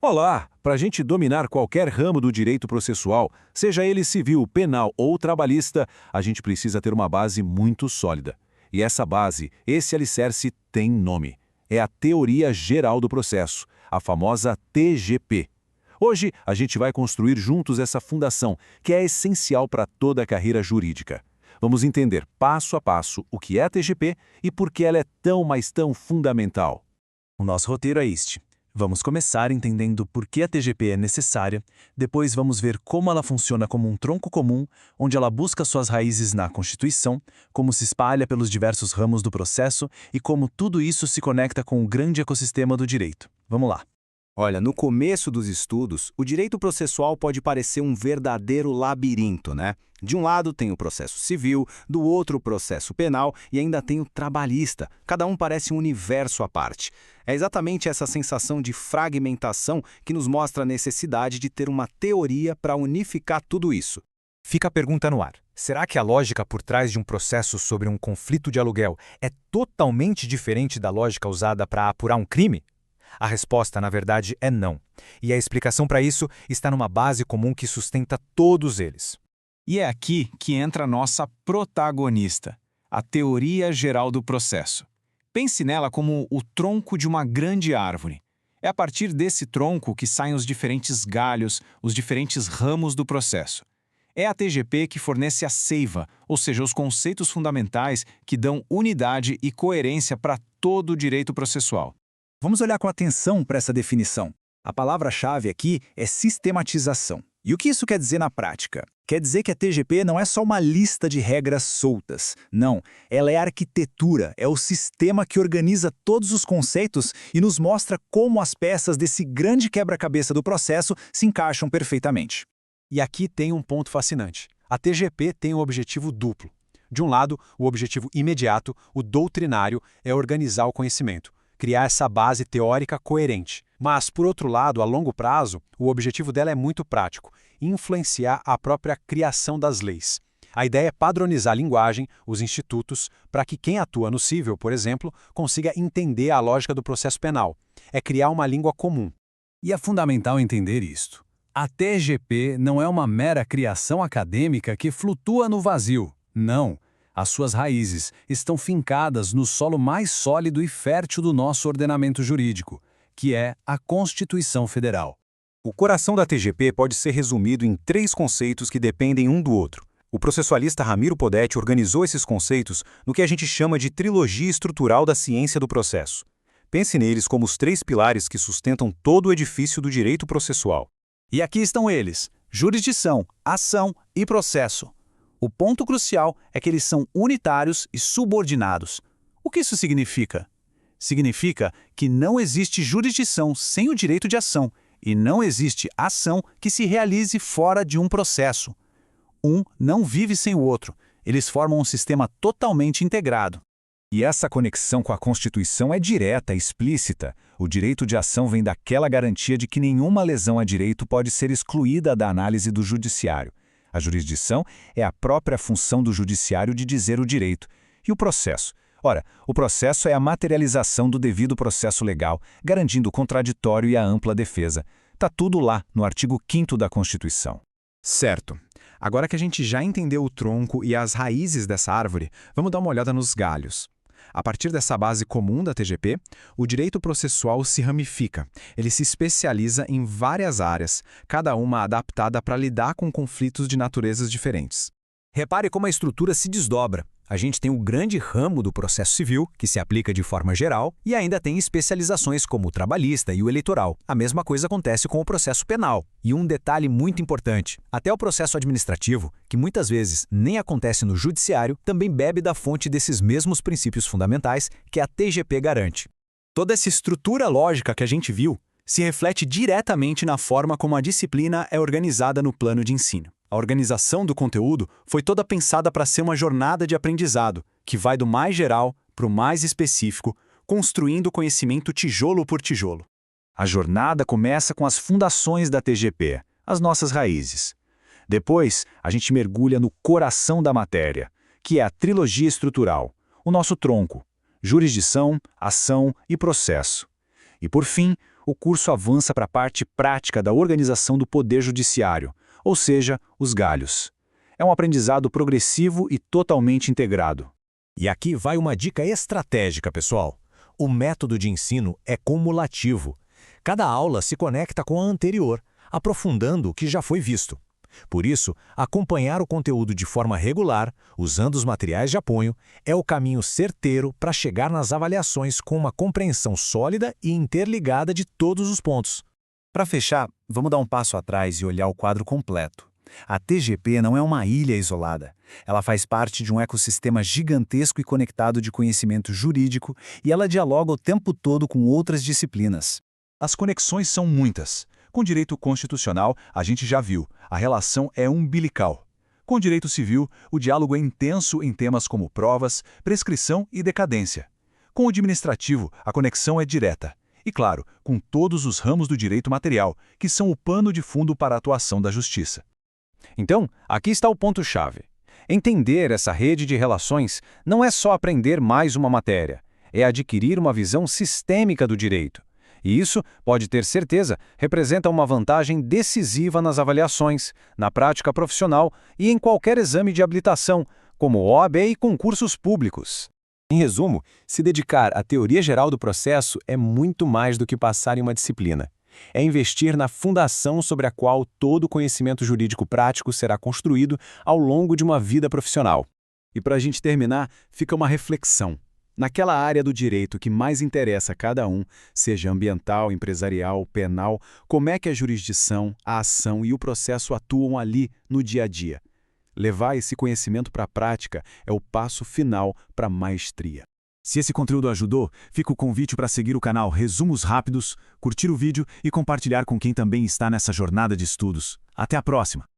Olá! Para a gente dominar qualquer ramo do direito processual, seja ele civil, penal ou trabalhista, a gente precisa ter uma base muito sólida. E essa base, esse alicerce, tem nome. É a Teoria Geral do Processo, a famosa TGP. Hoje, a gente vai construir juntos essa fundação, que é essencial para toda a carreira jurídica. Vamos entender passo a passo o que é a TGP e por que ela é tão, mas tão fundamental. O nosso roteiro é este. Vamos começar entendendo por que a TGP é necessária, depois vamos ver como ela funciona como um tronco comum, onde ela busca suas raízes na Constituição, como se espalha pelos diversos ramos do processo e como tudo isso se conecta com o grande ecossistema do direito. Vamos lá. Olha, no começo dos estudos, o direito processual pode parecer um verdadeiro labirinto, né? De um lado tem o processo civil, do outro o processo penal e ainda tem o trabalhista. Cada um parece um universo à parte. É exatamente essa sensação de fragmentação que nos mostra a necessidade de ter uma teoria para unificar tudo isso. Fica a pergunta no ar. Será que a lógica por trás de um processo sobre um conflito de aluguel é totalmente diferente da lógica usada para apurar um crime? A resposta, na verdade, é não. E a explicação para isso está numa base comum que sustenta todos eles. E é aqui que entra a nossa protagonista, a Teoria Geral do Processo. Pense nela como o tronco de uma grande árvore. É a partir desse tronco que saem os diferentes galhos, os diferentes ramos do processo. É a TGP que fornece a seiva, ou seja, os conceitos fundamentais que dão unidade e coerência para todo o direito processual. Vamos olhar com atenção para essa definição. A palavra-chave aqui é sistematização. E o que isso quer dizer na prática? Quer dizer que a TGP não é só uma lista de regras soltas. Não, ela é a arquitetura, é o sistema que organiza todos os conceitos e nos mostra como as peças desse grande quebra-cabeça do processo se encaixam perfeitamente. E aqui tem um ponto fascinante. A TGP tem um objetivo duplo. De um lado, o objetivo imediato, o doutrinário, é organizar o conhecimento, criar essa base teórica coerente. Mas, por outro lado, a longo prazo, o objetivo dela é muito prático, influenciar a própria criação das leis. A ideia é padronizar a linguagem, os institutos, para que quem atua no civil, por exemplo, consiga entender a lógica do processo penal. É criar uma língua comum. E é fundamental entender isto. A TGP não é uma mera criação acadêmica que flutua no vazio. Não. As suas raízes estão fincadas no solo mais sólido e fértil do nosso ordenamento jurídico, que é a Constituição Federal. O coração da TGP pode ser resumido em 3 conceitos que dependem um do outro. O processualista Ramiro Podetti organizou esses conceitos no que a gente chama de trilogia estrutural da ciência do processo. Pense neles como os 3 pilares que sustentam todo o edifício do direito processual. E aqui estão eles: jurisdição, ação e processo. O ponto crucial é que eles são unitários e subordinados. O que isso significa? Significa que não existe jurisdição sem o direito de ação e não existe ação que se realize fora de um processo. Um não vive sem o outro. Eles formam um sistema totalmente integrado. E essa conexão com a Constituição é direta, explícita. O direito de ação vem daquela garantia de que nenhuma lesão a direito pode ser excluída da análise do judiciário. A jurisdição é a própria função do judiciário de dizer o direito. E o processo? Ora, o processo é a materialização do devido processo legal, garantindo o contraditório e a ampla defesa. Está tudo lá, no artigo 5º da Constituição. Certo. Agora que a gente já entendeu o tronco e as raízes dessa árvore, vamos dar uma olhada nos galhos. A partir dessa base comum da TGP, o direito processual se ramifica. Ele se especializa em várias áreas, cada uma adaptada para lidar com conflitos de naturezas diferentes. Repare como a estrutura se desdobra. A gente tem o grande ramo do processo civil, que se aplica de forma geral, e ainda tem especializações como o trabalhista e o eleitoral. A mesma coisa acontece com o processo penal. E um detalhe muito importante, até o processo administrativo, que muitas vezes nem acontece no judiciário, também bebe da fonte desses mesmos princípios fundamentais que a TGP garante. Toda essa estrutura lógica que a gente viu se reflete diretamente na forma como a disciplina é organizada no plano de ensino. A organização do conteúdo foi toda pensada para ser uma jornada de aprendizado, que vai do mais geral para o mais específico, construindo o conhecimento tijolo por tijolo. A jornada começa com as fundações da TGP, as nossas raízes. Depois, a gente mergulha no coração da matéria, que é a trilogia estrutural, o nosso tronco, jurisdição, ação e processo. E por fim, o curso avança para a parte prática da organização do Poder Judiciário, ou seja, os galhos. É um aprendizado progressivo e totalmente integrado. E aqui vai uma dica estratégica, pessoal. O método de ensino é cumulativo. Cada aula se conecta com a anterior, aprofundando o que já foi visto. Por isso, acompanhar o conteúdo de forma regular, usando os materiais de apoio, é o caminho certeiro para chegar nas avaliações com uma compreensão sólida e interligada de todos os pontos. Para fechar, vamos dar um passo atrás e olhar o quadro completo. A TGP não é uma ilha isolada. Ela faz parte de um ecossistema gigantesco e conectado de conhecimento jurídico e ela dialoga o tempo todo com outras disciplinas. As conexões são muitas. Com direito constitucional, a gente já viu, a relação é umbilical. Com direito civil, o diálogo é intenso em temas como provas, prescrição e decadência. Com o administrativo, a conexão é direta. E, claro, com todos os ramos do direito material, que são o pano de fundo para a atuação da justiça. Então, aqui está o ponto-chave. Entender essa rede de relações não é só aprender mais uma matéria, é adquirir uma visão sistêmica do direito. E isso, pode ter certeza, representa uma vantagem decisiva nas avaliações, na prática profissional e em qualquer exame de habilitação, como OAB e concursos públicos. Em resumo, se dedicar à teoria geral do processo é muito mais do que passar em uma disciplina. É investir na fundação sobre a qual todo o conhecimento jurídico prático será construído ao longo de uma vida profissional. E para a gente terminar, fica uma reflexão. Naquela área do direito que mais interessa a cada um, seja ambiental, empresarial, penal, como é que a jurisdição, a ação e o processo atuam ali no dia a dia? Levar esse conhecimento para a prática é o passo final para a maestria. Se esse conteúdo ajudou, fica o convite para seguir o canal Resumos Rápidos, curtir o vídeo e compartilhar com quem também está nessa jornada de estudos. Até a próxima!